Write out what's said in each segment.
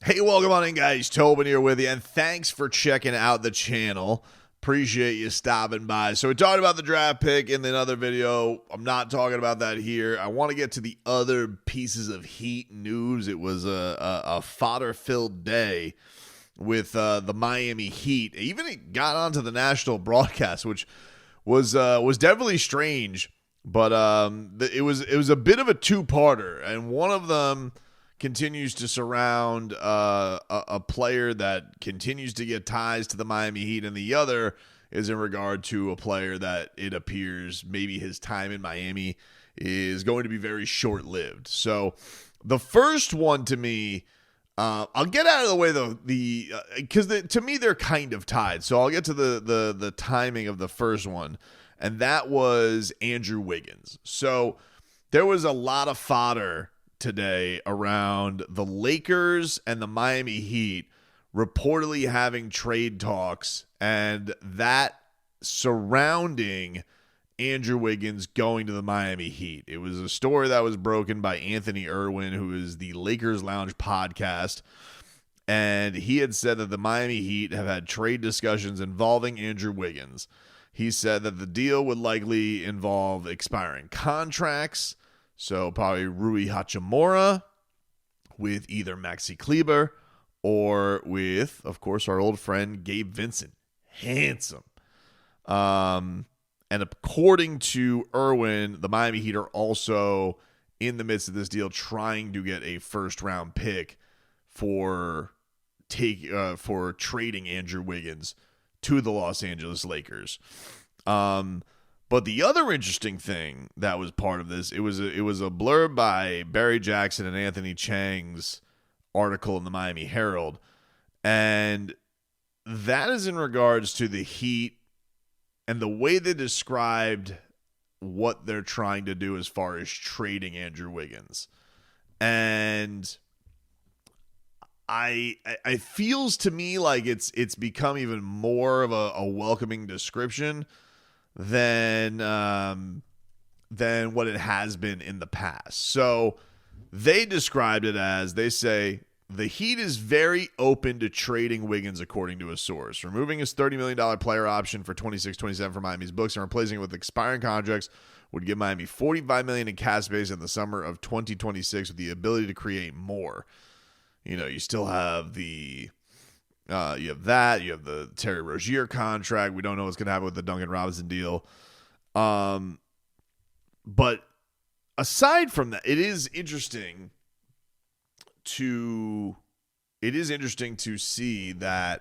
Hey, welcome on in, guys. Tobin here with you, and thanks for checking out the channel. Appreciate you stopping by. So we talked about the draft pick in another video. I'm not talking about that here. I want to get to the other pieces of Heat news. It was a fodder-filled day with the Miami Heat. Even it got onto the national broadcast, which was definitely strange. But it was a bit of a two-parter, and one of them continues to surround a player that continues to get ties to the Miami Heat, and the other is in regard to a player that it appears maybe his time in Miami is going to be very short-lived. So the first one to me, I'll get out of the way though, because to me they're kind of tied. So I'll get to the timing of the first one, and that was Andrew Wiggins. So there was a lot of fodder today around the Lakers and the Miami Heat reportedly having trade talks, and that surrounding Andrew Wiggins going to the Miami Heat. It was a story that was broken by Anthony Irwin, who is the Lakers Lounge podcast, and he had said that the Miami Heat have had trade discussions involving Andrew Wiggins. He said that the deal would likely involve expiring contracts, so probably Rui Hachimura with either Maxi Kleber or with, of course, our old friend Gabe Vincent. Handsome. And according to Irwin, the Miami Heat are also in the midst of this deal trying to get a first-round pick for trading Andrew Wiggins to the Los Angeles Lakers. But the other interesting thing that was part of this, it was a blurb by Barry Jackson and Anthony Chang's article in the Miami Herald, and that is in regards to the Heat and the way they described what they're trying to do as far as trading Andrew Wiggins. And it feels to me like it's become even more of a welcoming description than what it has been in the past. So they described it as, they say, the Heat is very open to trading Wiggins, according to a source. Removing his $30 million player option for 26-27 from Miami's books and replacing it with expiring contracts would give Miami $45 million in cap space in the summer of 2026 with the ability to create more. You know, you still have you have the Terry Rozier contract. We don't know what's going to happen with the Duncan Robinson deal. But aside from that, it is interesting to see that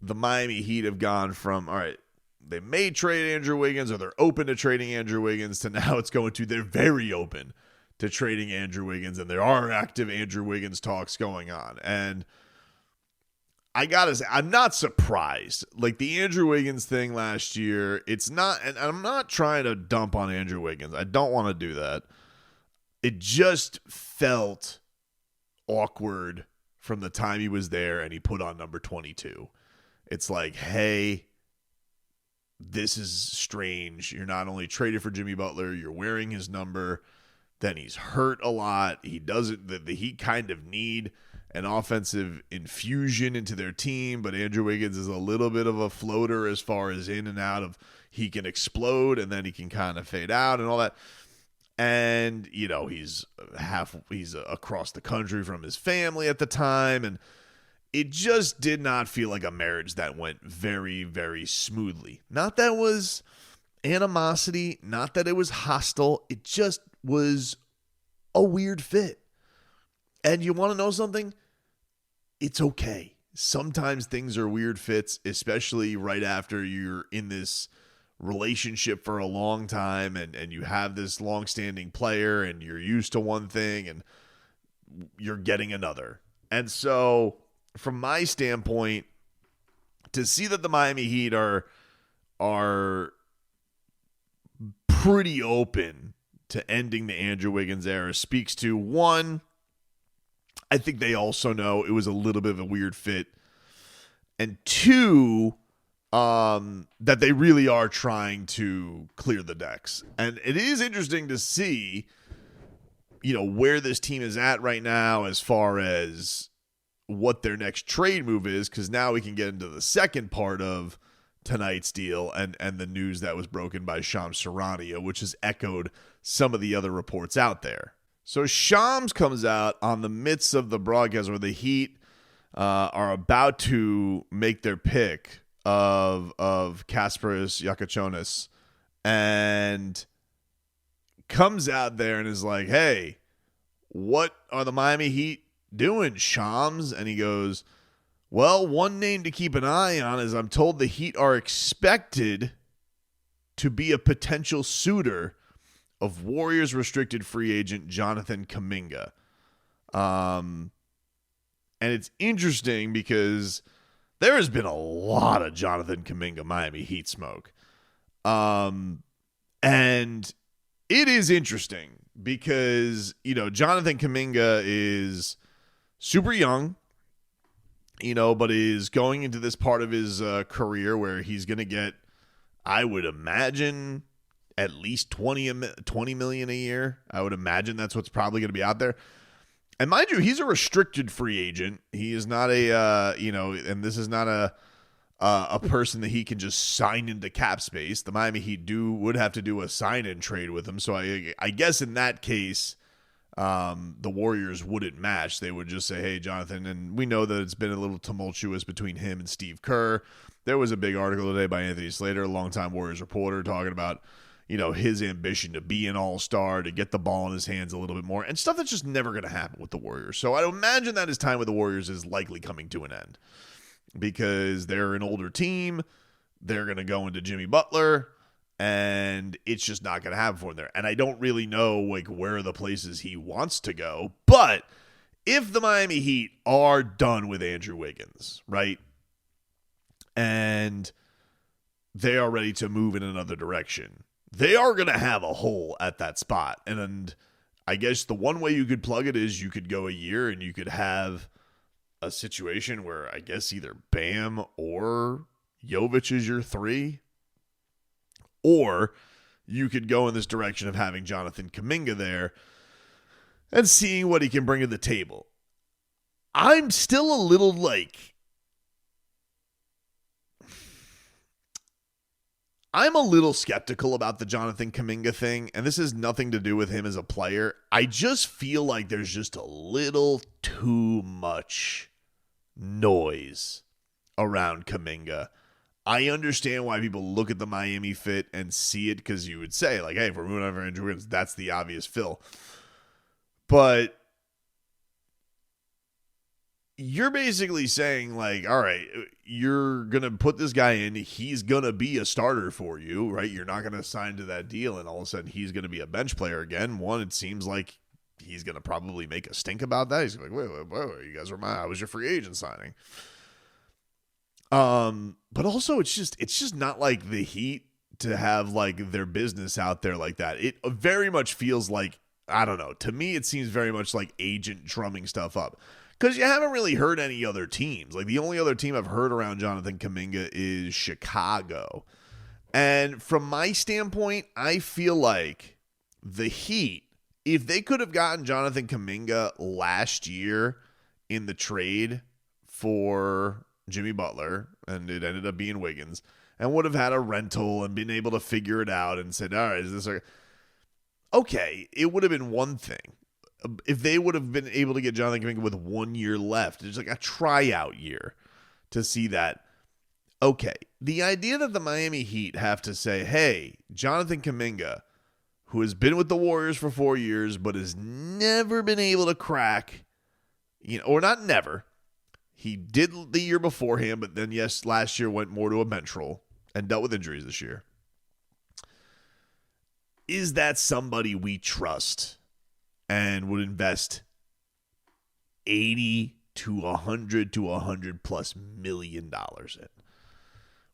the Miami Heat have gone from, all right, they may trade Andrew Wiggins, or they're open to trading Andrew Wiggins, to now it's going to, they're very open to trading Andrew Wiggins, and there are active Andrew Wiggins talks going on. And I gotta say, I'm not surprised. Like the Andrew Wiggins thing last year, it's not, and I'm not trying to dump on Andrew Wiggins. I don't want to do that. It just felt awkward from the time he was there and he put on number 22. It's like, hey, this is strange. You're not only traded for Jimmy Butler, you're wearing his number. Then he's hurt a lot. He doesn't, the Heat kind of need an offensive infusion into their team, but Andrew Wiggins is a little bit of a floater as far as in and out of, he can explode and then he can kind of fade out and all that. And, you know, he's across the country from his family at the time, and it just did not feel like a marriage that went very, very smoothly. Not that it was animosity, not that it was hostile, it just was a weird fit. And you want to know something? It's okay. Sometimes things are weird fits, especially right after you're in this relationship for a long time and you have this long-standing player and you're used to one thing and you're getting another. And so from my standpoint, to see that the Miami Heat are pretty open to ending the Andrew Wiggins era speaks to, one, I think they also know it was a little bit of a weird fit, and two, that they really are trying to clear the decks. And it is interesting to see, you know, where this team is at right now as far as what their next trade move is, because now we can get into the second part of tonight's deal and the news that was broken by Shams Charania, which has echoed some of the other reports out there. So Shams comes out on the midst of the broadcast where the Heat are about to make their pick of Kasparis Yakachonis, and comes out there and is like, hey, what are the Miami Heat doing, Shams? And he goes, well, one name to keep an eye on is I'm told the Heat are expected to be a potential suitor of Warriors restricted free agent Jonathan Kuminga. And it's interesting because there has been a lot of Jonathan Kuminga Miami Heat smoke. And it is interesting because, Jonathan Kuminga is super young, but is going into this part of his career where he's going to get, I would imagine, at least $20 million a year. I would imagine that's what's probably going to be out there. And mind you, he's a restricted free agent. He is not and this is not a person that he can just sign into cap space. The Miami Heat would have to do a sign-in trade with him. So I guess in that case, the Warriors wouldn't match. They would just say, hey, Jonathan, and we know that it's been a little tumultuous between him and Steve Kerr. There was a big article today by Anthony Slater, a longtime Warriors reporter, talking about his ambition to be an all-star, to get the ball in his hands a little bit more, and stuff that's just never going to happen with the Warriors. So I imagine that his time with the Warriors is likely coming to an end because they're an older team. They're going to go into Jimmy Butler, and it's just not going to happen for him there. And I don't really know where are the places he wants to go. But if the Miami Heat are done with Andrew Wiggins, right, and they are ready to move in another direction, they are going to have a hole at that spot. And I guess the one way you could plug it is you could go a year and you could have a situation where I guess either Bam or Jovic is your three. Or you could go in this direction of having Jonathan Kuminga there and seeing what he can bring to the table. I'm still a little I'm a little skeptical about the Jonathan Kuminga thing, and this has nothing to do with him as a player. I just feel like there's just a little too much noise around Kaminga. I understand why people look at the Miami fit and see it, because you would say, hey, if we're moving on for Andrew Wiggins, that's the obvious fill. But you're basically saying, all right, you're going to put this guy in. He's going to be a starter for you, right? You're not going to sign to that deal, and all of a sudden he's going to be a bench player again. One, it seems like he's going to probably make a stink about that. He's like, wait, you guys were I was your free agent signing. But also it's just not like the Heat to have their business out there like that. It very much feels like, I don't know. To me, it seems very much like agent drumming stuff up. Because you haven't really heard any other teams. The only other team I've heard around Jonathan Kuminga is Chicago. And from my standpoint, I feel like the Heat, if they could have gotten Jonathan Kuminga last year in the trade for Jimmy Butler, and it ended up being Wiggins, and would have had a rental and been able to figure it out and said, all right, is this okay, it would have been one thing. If they would have been able to get Jonathan Kuminga with 1 year left, it's a tryout year to see that. Okay, the idea that the Miami Heat have to say, hey, Jonathan Kuminga, who has been with the Warriors for 4 years but has never been able to crack, or not never. He did the year beforehand, but then, yes, last year went more to a bench role and dealt with injuries this year. Is that somebody we trust and would invest 80 to 100 to 100 plus $1 million in?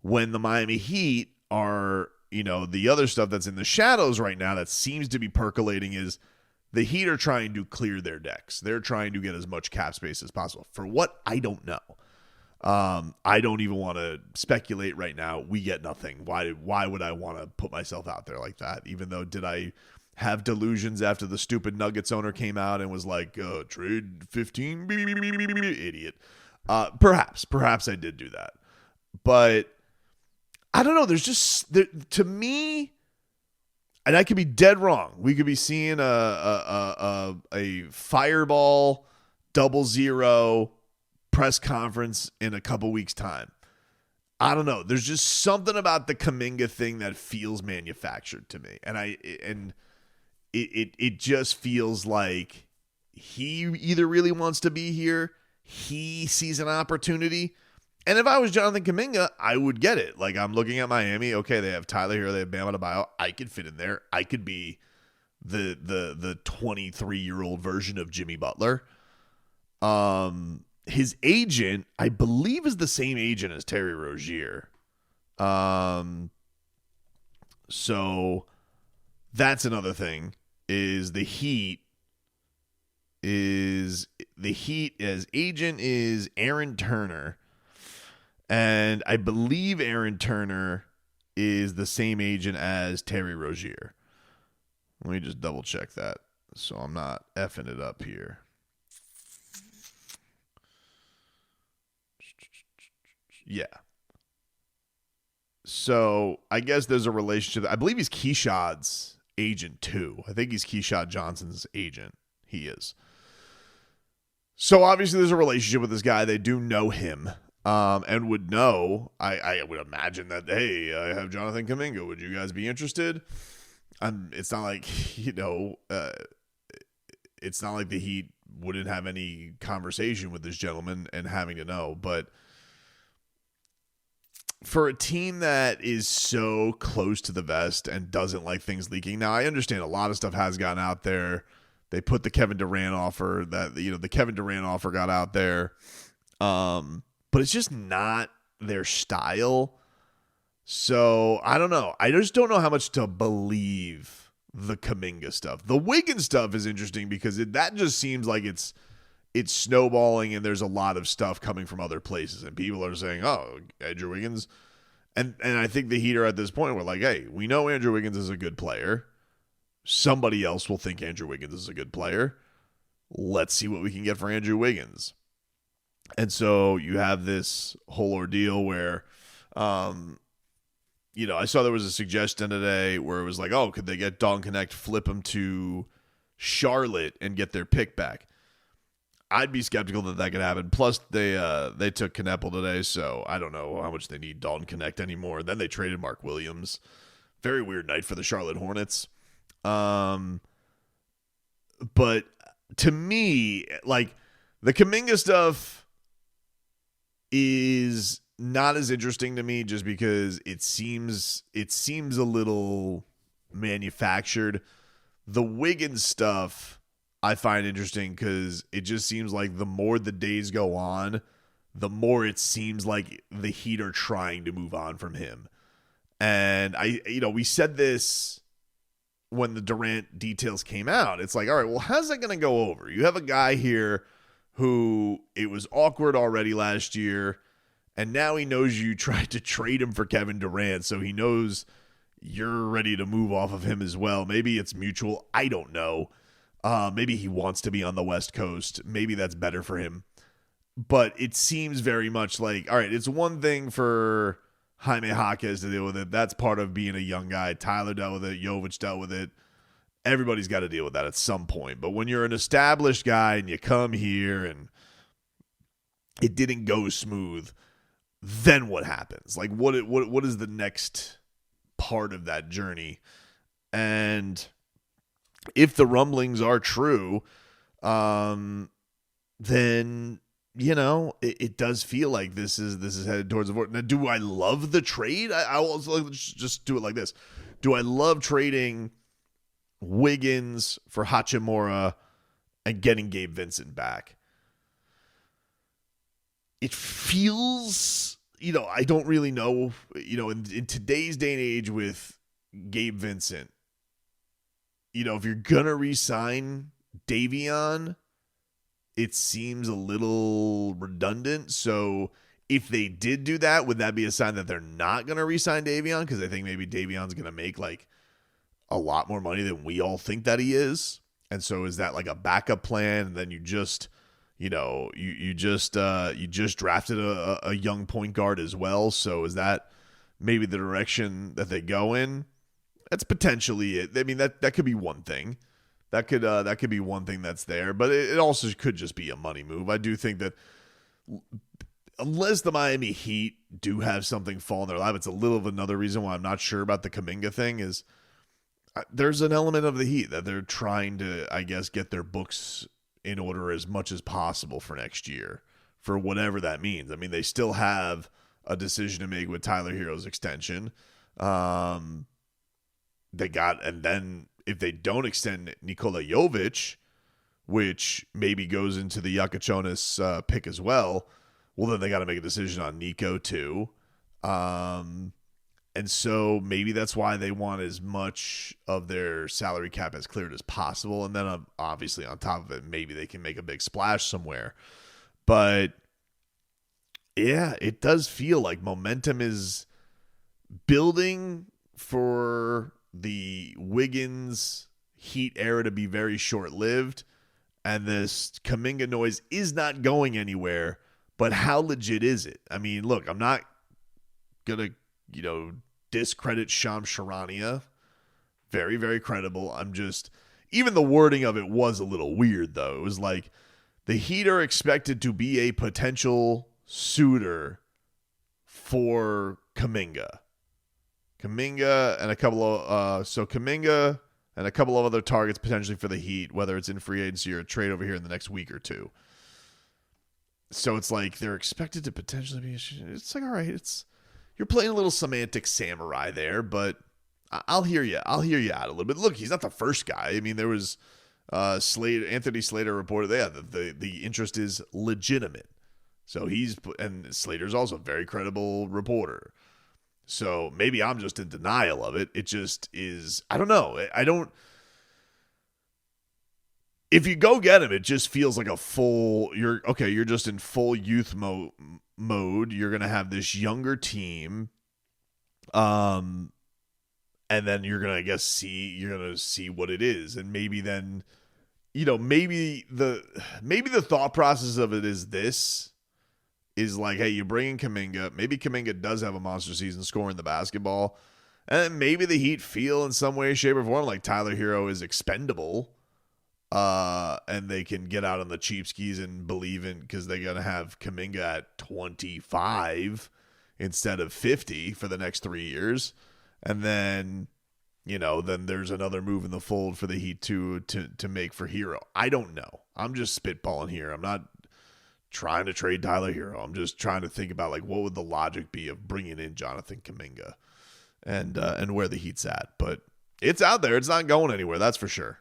When the Miami Heat are, the other stuff that's in the shadows right now that seems to be percolating is the Heat are trying to clear their decks. They're trying to get as much cap space as possible. For what? I don't know. I don't even want to speculate right now. We get nothing. Why would I want to put myself out there like that? Even though, did I have delusions after the stupid Nuggets owner came out and was like, trade 15, idiot. Perhaps I did do that. But I don't know. There's just, to me, and I could be dead wrong. We could be seeing a fireball 00 press conference in a couple weeks' time. I don't know. There's just something about the Kaminga thing that feels manufactured to me. And it just feels like he either really wants to be here, he sees an opportunity. And if I was Jonathan Kuminga, I would get it. Like, I'm looking at Miami. Okay, they have Tyler here. They have Bam Adebayo. I could fit in there. I could be the 23-year-old version of Jimmy Butler. His agent, I believe, is the same agent as Terry Rozier. So that's another thing. Is the Heat as agent is Aaron Turner. And I believe Aaron Turner is the same agent as Terry Rozier. Let me just double check that so I'm not effing it up here. Yeah. So I guess there's a relationship. I believe he's Keyshawn's agent too. I think he's Keyshawn Johnson's agent. He is. So obviously there's a relationship with this guy. They do know him. And would know, I would imagine that, hey, I have Jonathan Kuminga. Would you guys be interested? It's not like, it's not like the Heat wouldn't have any conversation with this gentleman and having to know. But for a team that is so close to the vest and doesn't like things leaking, now I understand a lot of stuff has gone out there. They put the Kevin Durant offer the Kevin Durant offer got out there. But it's just not their style. So I don't know. I just don't know how much to believe the Kaminga stuff. The Wiggins stuff is interesting because that just seems like it's snowballing and there's a lot of stuff coming from other places. And people are saying, oh, Andrew Wiggins. And I think the Heat are at this point where like, hey, we know Andrew Wiggins is a good player. Somebody else will think Andrew Wiggins is a good player. Let's see what we can get for Andrew Wiggins. And so you have this whole ordeal where, I saw there was a suggestion today where it was like, oh, could they get Dawn Connect, flip him to Charlotte and get their pick back? I'd be skeptical that could happen. Plus, they took Kneppel today, so I don't know how much they need Dawn Connect anymore. Then they traded Mark Williams. Very weird night for the Charlotte Hornets. But to me, like, the Kaminga stuff is not as interesting to me just because it seems a little manufactured. The Wiggins stuff I find interesting because it just seems like the more the days go on, the more it seems like the Heat are trying to move on from him. And we said this when the Durant details came out. It's like, all right, well, how's that going to go over? You have a guy here who it was awkward already last year, and now he knows you tried to trade him for Kevin Durant, so he knows you're ready to move off of him as well. Maybe it's mutual. I don't know. Maybe he wants to be on the West Coast. Maybe that's better for him. But it seems very much like, all right, it's one thing for Jaime Jaquez to deal with it. That's part of being a young guy. Tyler dealt with it. Jovic dealt with it. Everybody's got to deal with that at some point. But when you're an established guy and you come here and it didn't go smooth, then what happens? Like, what is the next part of that journey? And if the rumblings are true, then it does feel like this is headed towards the vote. Now, do I love the trade? I will just do it like this. Do I love trading Wiggins for Hachimura and getting Gabe Vincent back? It feels, I don't really know, in today's day and age with Gabe Vincent, if you're going to re-sign Davion, it seems a little redundant. So if they did do that, would that be a sign that they're not going to re-sign Davion? Because I think maybe Davion's going to make like a lot more money than we all think that he is. And so is that like a backup plan? And then you just, you just drafted a young point guard as well. So is that maybe the direction that they go in? That's potentially it. I mean, that could be one thing. That could be one thing that's there, but it also could just be a money move. I do think that unless the Miami Heat do have something fall in their lap, it's a little of another reason why I'm not sure about the Kaminga thing is there's an element of the Heat that they're trying to, I guess, get their books in order as much as possible for next year, for whatever that means. I mean, they still have a decision to make with Tyler Hero's extension. And then if they don't extend Nikola Jovic, which maybe goes into the Yakachonis pick as well, well, then they got to make a decision on Nico too. And so maybe that's why they want as much of their salary cap as cleared as possible. And then obviously on top of it, maybe they can make a big splash somewhere. But yeah, it does feel like momentum is building for the Wiggins Heat era to be very short-lived. And this Kaminga noise is not going anywhere. But how legit is it? I mean, look, I'm not going to, discredit Shams Charania. Very, very credible. I'm just, even the wording of it was a little weird, though. It was like, the Heat are expected to be a potential suitor for Kaminga. Kaminga and a couple of other targets potentially for the Heat, whether it's in free agency or a trade over here in the next week or two. So it's like they're expected to potentially be. It's like, all right, you're playing a little semantic samurai there, but I'll hear you. I'll hear you out a little bit. Look, he's not the first guy. I mean, there was Anthony Slater reported that the interest is legitimate. So and Slater's also a very credible reporter. So maybe I'm just in denial of it. It just is. I don't know. If you go get him, it just feels like you're just in full youth mode. You're going to have this younger team. And then you're going to, see what it is. And maybe then, maybe the thought process of it is like, hey, you bring in Kaminga. Maybe Kaminga does have a monster season scoring the basketball. And then maybe the Heat feel in some way, shape, or form like Tyler Hero is expendable. And they can get out on the cheap skis and believe in, because they're going to have Kaminga at 25 instead of 50 for the next 3 years. And then, then there's another move in the fold for the Heat to make for Hero. I don't know. I'm just spitballing here. I'm not trying to trade Tyler Hero. I'm just trying to think about, like, what would the logic be of bringing in Jonathan Kuminga and where the Heat's at. But it's out there. It's not going anywhere. That's for sure.